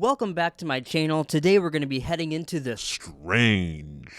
Welcome back to my channel. Today we're going to be heading into the strange.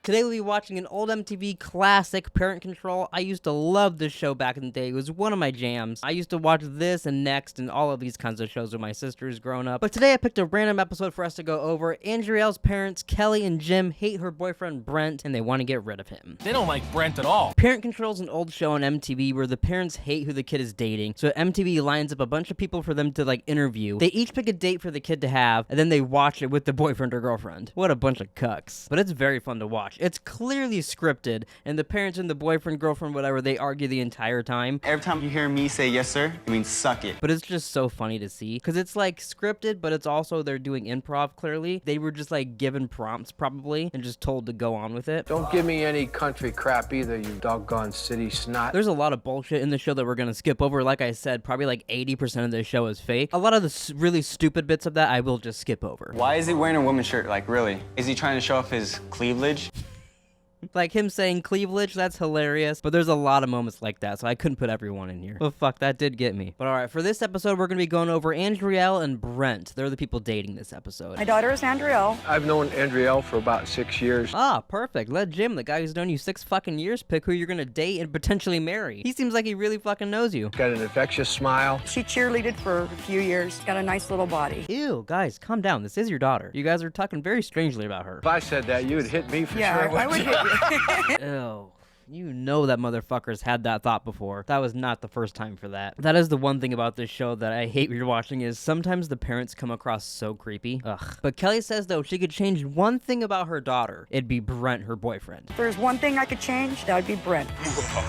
Today we'll be watching an old MTV classic, Parent Control. I used to love this show back in the day. It was one of my jams. I used to watch this and Next and all of these kinds of shows with my sisters growing up. But today I picked a random episode for us to go over. Andrielle's parents, Kelly and Jim, hate her boyfriend Brent and they want to get rid of him. They don't like Brent at all. Parent Control is an old show on MTV where the parents hate who the kid is dating. So MTV lines up a bunch of people for them to interview. They each pick a date for the kid to have and then they watch it with the boyfriend or girlfriend. What a bunch of cucks. But it's very fun to watch. It's clearly scripted, and the parents and the boyfriend, girlfriend, whatever, they argue the entire time. Every time you hear me say yes sir, it means suck it. But it's just so funny to see, because it's scripted, but it's also they're doing improv clearly. They were just given prompts probably, and just told to go on with it. Don't give me any country crap either, you doggone city snot. There's a lot of bullshit in the show that we're gonna skip over. Like I said, probably 80% of the show is fake. A lot of the really stupid bits of that I will just skip over. Why is he wearing a woman's shirt? Really? Is he trying to show off his cleavage? Him saying cleavage, that's hilarious. But there's a lot of moments like that, so I couldn't put everyone in here. But fuck, that did get me. But alright, for this episode, we're gonna be going over Andrielle and Brent. They're the people dating this episode. My daughter is Andrielle. I've known Andrielle for about 6 years. Ah, perfect. Let Jim, the guy who's known you 6 fucking years, pick who you're gonna date and potentially marry. He seems like he really fucking knows you. Got an infectious smile. She cheerleaded for a few years. Got a nice little body. Ew, guys, calm down. This is your daughter. You guys are talking very strangely about her. If I said that, you would hit me for Yeah, sure. I would hit you. Ew. You know that motherfucker's had that thought before. That was not the first time for that. That is the one thing about this show that I hate rewatching is sometimes the parents come across so creepy. Ugh. But Kelly says though if she could change one thing about her daughter, it'd be Brent, her boyfriend. If there's one thing I could change, that would be Brent.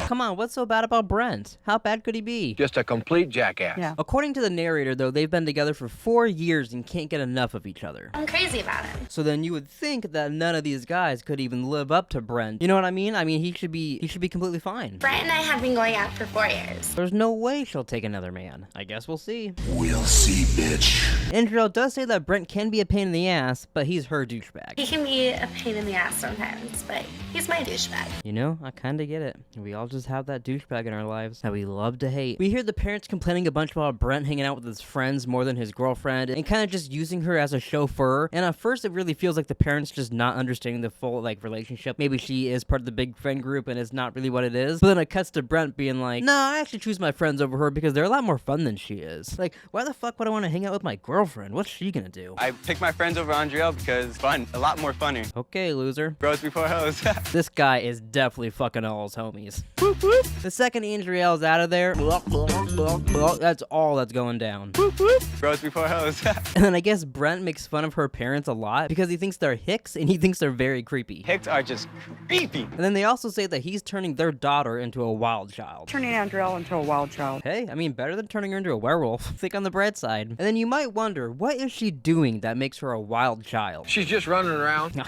Come on, what's so bad about Brent? How bad could he be? Just a complete jackass. Yeah. According to the narrator though, they've been together for 4 years and can't get enough of each other. I'm crazy about him. So then you would think that none of these guys could even live up to Brent. You know what I mean? I mean, he should be completely fine. Brent and I have been going out for 4 years. There's no way she'll take another man. I guess we'll see. We'll see, bitch. Andrielle does say that Brent can be a pain in the ass, but he's her douchebag. He can be a pain in the ass sometimes, but he's my douchebag. You know, I kinda get it. We all just have that douchebag in our lives that we love to hate. We hear the parents complaining a bunch about Brent hanging out with his friends more than his girlfriend and kind of just using her as a chauffeur. And at first it really feels like the parents just not understanding the full relationship. Maybe she is part of the big friend group and it's not really what it is. But then it cuts to Brent being like, no, I actually choose my friends over her because they're a lot more fun than she is. Why the fuck would I want to hang out with my girlfriend? What's she gonna do? I pick my friends over Andrielle because fun, a lot more funner. Okay, loser. Bros before hoes. This guy is definitely fucking all his homies. Whoop, whoop. The second Andrielle's out of there, that's all that's going down. Whoop, whoop. Bros before hoes. And then I guess Brent makes fun of her parents a lot because he thinks they're hicks and he thinks they're very creepy. Hicks are just creepy. And then they also say that he's turning their daughter into a wild child. Turning Andrielle into a wild child. Hey, I mean, better than turning her into a werewolf. Think on the bright side. And then you might wonder, what is she doing that makes her a wild child? She's just running around.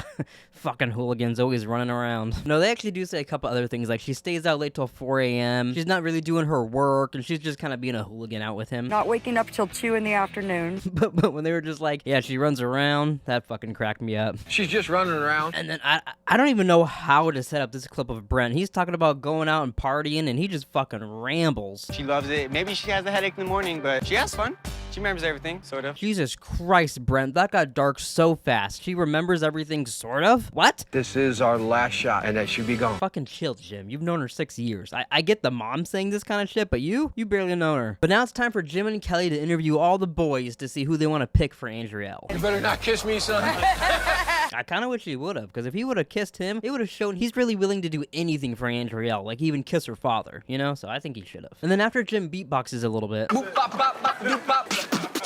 Fucking hooligans always running around. No, they actually do say a couple other things, like she stays out late till 4 a.m. She's not really doing her work, and she's just kind of being a hooligan out with him. Not waking up till 2 in the afternoon. But when they were just like, yeah, she runs around, that fucking cracked me up. She's just running around. And then I don't even know how to set up this clip of Brent. He's talking about going out and partying, and he just fucking rambles. She loves it. Maybe she has a headache in the morning, but she has fun. She remembers everything, sort of. Jesus Christ, Brent, that got dark so fast. She remembers everything, sort of? What? This is our last shot, and that should be gone. Fucking chill, Jim. You've known her 6 years. I get the mom saying this kind of shit, but you barely know her. But now it's time for Jim and Kelly to interview all the boys to see who they want to pick for Andrielle. You better not kiss me, son. I kind of wish he would have, because if he would have kissed him, it would have shown he's really willing to do anything for Andrielle, like even kiss her father, you know? So I think he should have. And then after Jim beatboxes a little bit,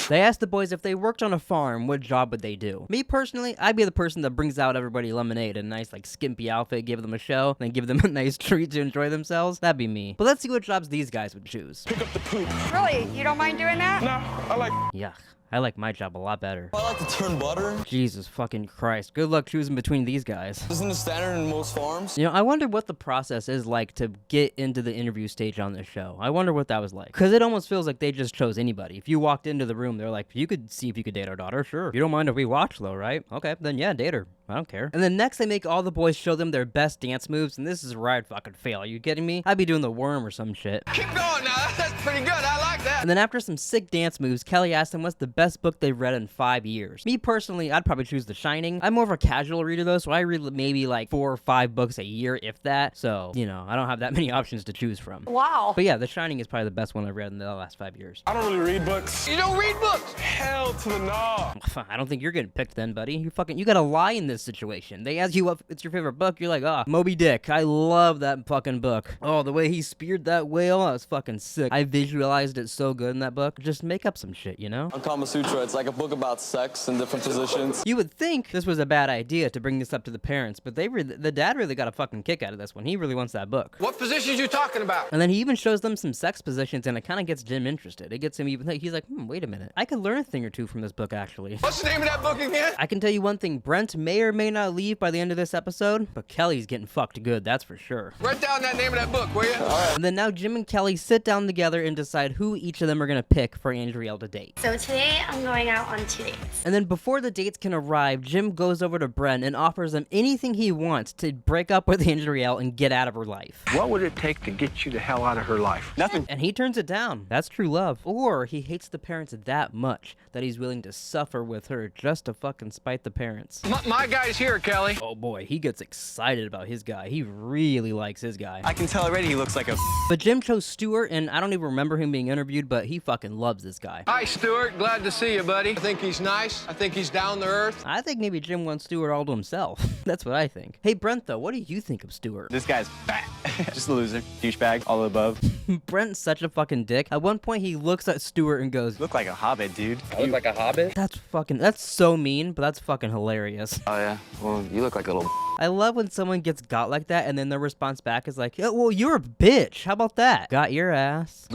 they asked the boys if they worked on a farm, what job would they do? Me personally, I'd be the person that brings out everybody lemonade in a nice skimpy outfit, give them a show, then give them a nice treat to enjoy themselves. That'd be me. But let's see what jobs these guys would choose. Pick up the poop. Really? You don't mind doing that? Nah, I like. Yuck. I like my job a lot better. I like to turn butter. Jesus fucking Christ. Good luck choosing between these guys. Isn't it standard in most farms? You know, I wonder what the process is like to get into the interview stage on this show. I wonder what that was like. Because it almost feels like they just chose anybody. If you walked into the room, they're like, you could see if you could date our daughter. Sure. You don't mind if we watch, though, right? Okay, then yeah, date her. I don't care. And then next they make all the boys show them their best dance moves, and this is where I'd fucking fail. Are you kidding me? I'd be doing the worm or some shit. Keep going now. That's pretty good. I like that. And then after some sick dance moves, Kelly asked them what's the best book they've read in 5 years. Me personally, I'd probably choose The Shining. I'm more of a casual reader though, so I read maybe like 4 or 5 books a year, if that. So, you know, I don't have that many options to choose from. Wow. But yeah, The Shining is probably the best one I've read in the last 5 years. I don't really read books. You don't read books. Hell to the no. I don't think you're getting picked then, buddy. You gotta lie in this situation. They ask you what it's your favorite book, you're like, Moby Dick. I love that fucking book. Oh, the way he speared that whale, that was fucking sick. I visualized it so good in that book. Just make up some shit, you know? On Kama Sutra, it's like a book about sex and different positions. You would think this was a bad idea to bring this up to the parents, but the dad really got a fucking kick out of this one. He really wants that book. What positions you talking about? And then he even shows them some sex positions, and it kind of gets Jim interested. It gets him even he's like, wait a minute. I could learn a thing or two from this book, actually. What's the name of that book again? I can tell you one thing. Brent may or may not leave by the end of this episode, but Kelly's getting fucked good, that's for sure. Write down that name of that book, will you? And then now Jim and Kelly sit down together and decide who each of them are going to pick for Andriel to date. So today I'm going out on 2 dates. And then before the dates can arrive, Jim goes over to Brent and offers him anything he wants to break up with Andriel and get out of her life. What would it take to get you the hell out of her life? Nothing. And he turns it down. That's true love. Or he hates the parents that much that he's willing to suffer with her just to fucking spite the parents. My guy's here, Kelly. Oh boy, he gets excited about his guy. He really likes his guy. I can tell already he looks like a But Jim chose Stuart, and I don't even remember him being interviewed, but he fucking loves this guy. Hi, Stuart. Glad to see you, buddy. I think he's nice. I think he's down to earth. I think maybe Jim wants Stuart all to himself. That's what I think. Hey Brent though, what do you think of Stuart? This guy's fat. Just a loser. Douchebag. All of the above. Brent's such a fucking dick. At one point he looks at Stuart and goes, Look like a hobbit, dude. I look like a hobbit? that's so mean, but that's fucking hilarious. Oh, yeah? Well, you look like a little... I love when someone gets got like that and then their response back is like, yeah, well, you're a bitch. How about that? Got your ass.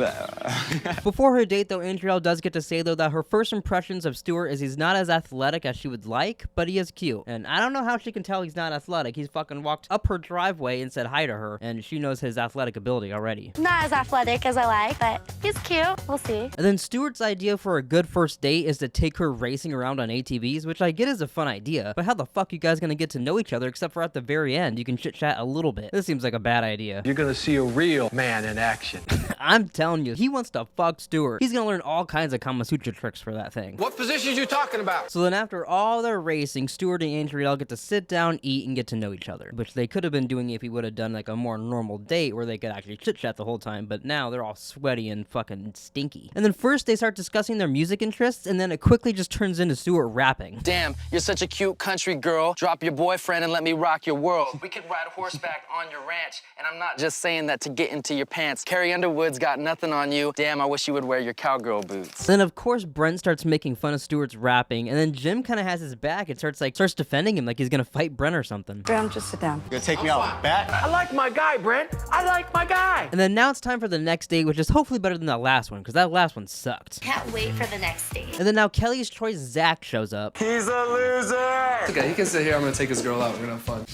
Before her date though, Andriel does get to say though that her first impressions of Stuart is he's not as athletic as she would like, but he is cute. And I don't know how she can tell he's not athletic. He's fucking walked up her driveway and said hi to her, and she knows his athletic ability already. Not as athletic as I like, but he's cute. We'll see. And then Stuart's idea for a good first date is to take her racing around on ATVs, which I get is a fun idea, but how the fuck you guys gonna get to know each other except for at the very end you can chit-chat a little bit? This seems like a bad idea. You're gonna see a real man in action. I'm telling you, he wants to fuck Stuart. He's gonna learn all kinds of Kama Sutra tricks for that thing. What positions you talking about? So then after all their racing, Stuart and Andriel get to sit down, eat, and get to know each other, which they could have been doing if he would have done like a more normal date where they could actually chit-chat the whole time, but now they're all sweaty and fucking stinky. And then first they start discussing their music interests, and then it quickly just turns into Stuart rapping. Damn, you're such a cute country girl. Drop your boyfriend and let me rock your world. We could ride horseback on your ranch, and I'm not just saying that to get into your pants. Carrie Underwood's got nothing on you. Damn, I wish you would wear your cowgirl boots. Then of course Brent starts making fun of Stuart's rapping, and then Jim kind of has his back and starts defending him like he's gonna fight Brent or something. Brent, just sit down. You're gonna take me out back? I like my guy, Brent. I like my guy. And then now it's time for the next date, which is hopefully better than that last one, because that last one sucked. Can't wait for the next date. And then now Kelly's choice Zach shows up. He's a loser. Okay, he can sit here. I'm gonna take his girl out. We're gonna have fun.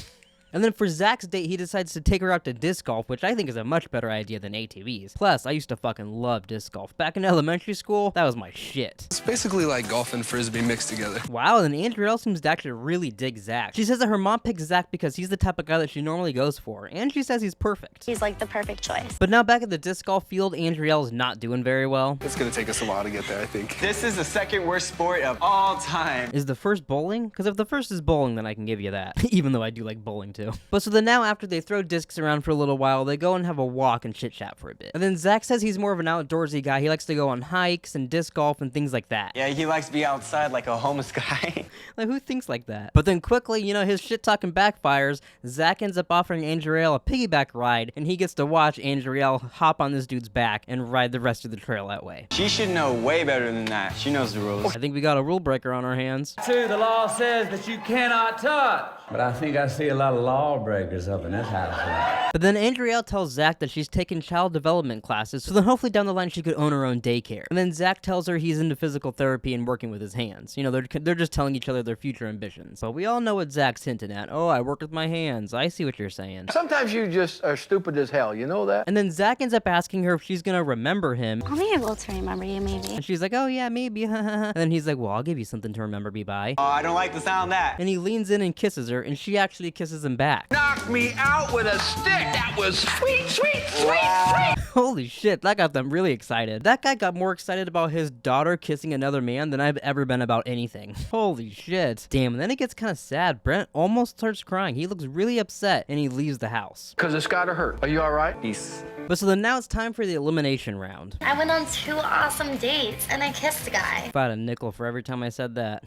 And then for Zach's date, he decides to take her out to disc golf, which I think is a much better idea than ATVs. Plus, I used to fucking love disc golf. Back in elementary school, that was my shit. It's basically like golf and frisbee mixed together. Wow, and Andriel seems to actually really dig Zach. She says that her mom picked Zach because he's the type of guy that she normally goes for, and she says he's perfect. He's like the perfect choice. But now back at the disc golf field, Andriel's not doing very well. It's gonna take us a while to get there, I think. This is the second worst sport of all time. Is the first bowling? Because if the first is bowling, then I can give you that. Even though I do like bowling too. But so then now after they throw discs around for a little while, they go and have a walk and chit chat for a bit. And then Zach says he's more of an outdoorsy guy. He likes to go on hikes and disc golf and things like that. Yeah, he likes to be outside like a homeless guy. Like, who thinks like that? But then quickly, you know, his shit talking backfires. Zach ends up offering Andriel a piggyback ride, and he gets to watch Andriel hop on this dude's back and ride the rest of the trail that way. She should know way better than that. She knows the rules. I think we got a rule breaker on our hands. The law says that you cannot touch. But I think I see a lot of lawbreakers up in this house. But then Andrielle tells Zach that she's taken child development classes, so then hopefully down the line she could own her own daycare. And then Zach tells her he's into physical therapy and working with his hands. You know, they're just telling each other their future ambitions. But we all know what Zach's hinting at. Oh, I work with my hands. I see what you're saying. Sometimes you just are stupid as hell, you know that? And then Zach ends up asking her if she's gonna remember him. I'll be able to remember you, maybe. And she's like, oh yeah, maybe. And then he's like, well, I'll give you something to remember me by. Oh, I don't like the sound of that. And he leans in and kisses her, and she actually kisses him back. Knock me out with a stick. That was sweet, sweet, sweet. Holy shit, that got them really excited. That guy got more excited about his daughter kissing another man than I've ever been about anything. Holy shit. Damn, and then it gets kind of sad. Brent almost starts crying. He looks really upset, and he leaves the house. Because it's gotta hurt. Are you all right? Peace. But so then now it's time for the elimination round. I went on 2 awesome dates and I kissed a guy. If I had a nickel for every time I said that.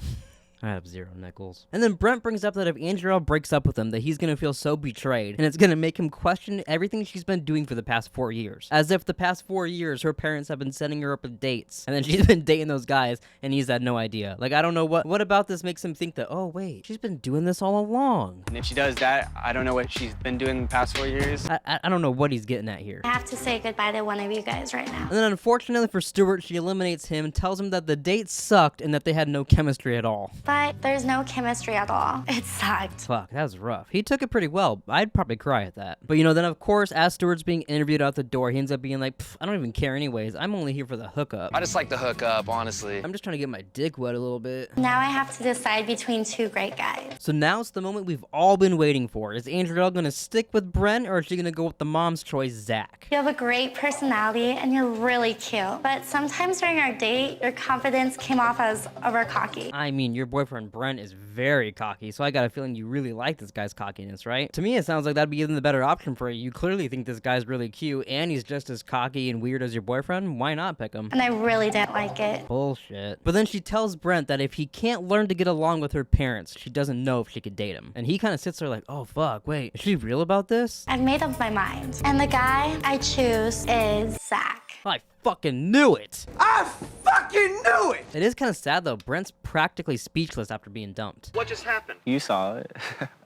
I have 0 nickels. And then Brent brings up that if Andrielle breaks up with him, that he's gonna feel so betrayed, and it's gonna make him question everything she's been doing for the past 4 years. As if the past 4 years, her parents have been setting her up with dates, and then she's been dating those guys, and he's had no idea. Like, I don't know what about this makes him think that, oh wait, she's been doing this all along. And if she does that, I don't know what she's been doing the past 4 years. I don't know what he's getting at here. I have to say goodbye to one of you guys right now. And then unfortunately for Stuart, she eliminates him, tells him that the date sucked, and that they had no chemistry at all. But there's no chemistry at all. It sucked. Fuck, that was rough. He took it pretty well. I'd probably cry at that. But you know, then of course, as Stuart's being interviewed out the door, he ends up being like, I don't even care anyways. I'm only here for the hookup. I just like to hook up, honestly. I'm just trying to get my dick wet a little bit. Now I have to decide between 2 great guys. So now it's the moment we've all been waiting for. Is Andrielle gonna stick with Brent, or is she gonna go with the mom's choice, Zach? You have a great personality and you're really cute. But sometimes during our date, your confidence came off as over cocky. I mean, your boyfriend Brent is very cocky, so I got a feeling you really like this guy's cockiness, right? To me, it sounds like that'd be even the better option for you. You clearly think this guy's really cute, and he's just as cocky and weird as your boyfriend. Why not pick him? And I really didn't like it. Bullshit. But then she tells Brent that if he can't learn to get along with her parents, she doesn't know if she could date him. And he kind of sits there like, oh fuck, wait, is she real about this? I've made up my mind. And the guy I choose is Zach. I fucking knew it! I fucking knew it! It is kind of sad though. Brent's practically speechless after being dumped. What just happened? You saw it.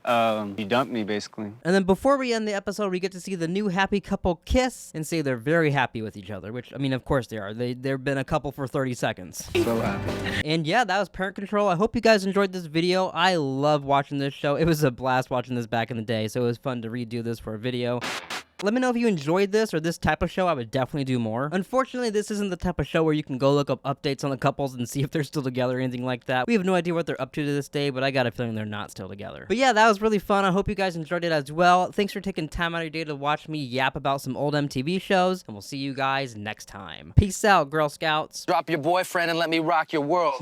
You dumped me, basically. And then before we end the episode, we get to see the new happy couple kiss and say they're very happy with each other, which, I mean, of course they are. They've been a couple for 30 seconds. So happy. And yeah, that was Parent Control. I hope you guys enjoyed this video. I love watching this show. It was a blast watching this back in the day, so it was fun to redo this for a video. Let me know if you enjoyed this or this type of show. I would definitely do more. Unfortunately, this isn't the type of show where you can go look up updates on the couples and see if they're still together or anything like that. We have no idea what they're up to this day, but I got a feeling they're not still together. But yeah, that was really fun. I hope you guys enjoyed it as well. Thanks for taking time out of your day to watch me yap about some old MTV shows, and we'll see you guys next time. Peace out, Girl Scouts. Drop your boyfriend and let me rock your world.